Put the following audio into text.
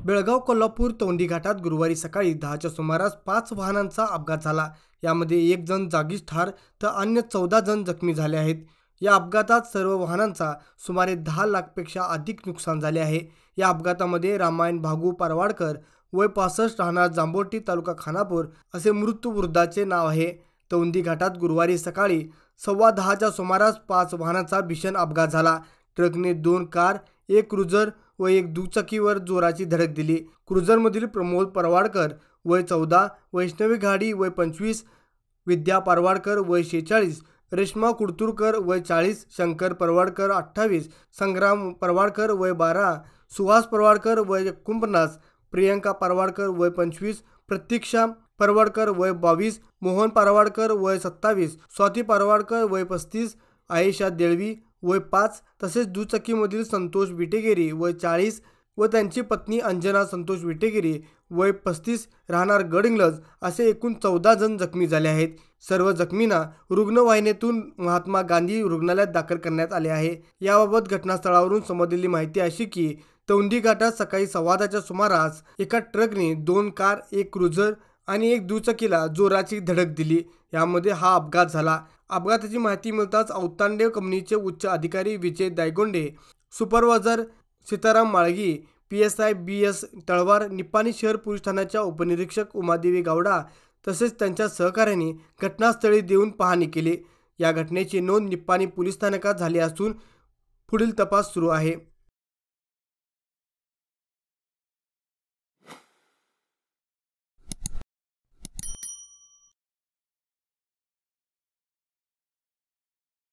बेळगाव कोल्हापूर तोंडी घाटात गुरुवारी सकाळी 10च्या सुमारास 5 वाहनांचा अपघात झाला। यामध्ये 1 जण जागीच ठार तर अन्य 14 जण जखमी झाले आहेत। या अपघातात सर्व वाहनांचा सुमारे 10 लाखपेक्षा अधिक नुकसान झाले आहे। या अपघातामध्ये रामायण भागू परवाडकर वय 65 राहणार जांभोटी तालुका खानापूर असे मृत वृद्धाचे नाव आहे। तोंडी घाटात गुरुवारी सकाळी 10:15च्या सुमारास 5 वाहनांचा भीषण अपघात झाला। ट्रकने 2 कार, 1 क्रुझर व 1 दुचाकीवर जोराची धडक दिली। क्रुझरमधील प्रमोद परवाडकर वय 14, वैष्णवी घाडी वय 25, विद्या परवाडकर वय 46, रेश्मा कुडतुरकर वय 40, शंकर परवाडकर 28, संग्राम परवाडकर वय 12, सुहास परवाडकर वय 49, प्रियंका परवाडकर वय 25, प्रतीक्षा परवाडकर वय 22, मोहन परवाडकर वय 27, स्वाती परवाडकर वय 35, आयशा देळवी वय 5 तसेच दुचाकीमधील संतोष विटेगिरी वय 40 व त्यांची पत्नी अंजना संतोष विटेगिरी वय 35 राहणार गडहिंग्लज असे एकूण 14 जण जखमी झाले आहेत। सर्व जखमींना रुग्णवाहिकेतून महात्मा गांधी रुग्णालयात दाखल करण्यात आले आहे। याबाबत घटनास्थळावरून समजलेली माहिती अशी की तोंडी घाटात सकाळी 10:15च्या सुमारास एका ट्रकने 2 कार, 1 क्रुझर आणि 1 दुचाकीला जोराची धडक दिली। यामध्ये हा अपघात झाला। अपघाताची माहिती मिळताच औतांडे कंपनीचे उच्च अधिकारी Vijay Daygonde, supervisor Sitaram Malgi, PSI BS Talwar, Nipani शहर पोलीस ठाण्याच्या उपनिरीक्षक उमादेवी गावडा तसेच त्यांच्या सहकाऱ्यांनी घटनास्थळी देऊन पाहणी केली। या घटनेची नोंद निपाणी पोलीस स्थानकात झाली असून पुढील तपास सुरू आहे।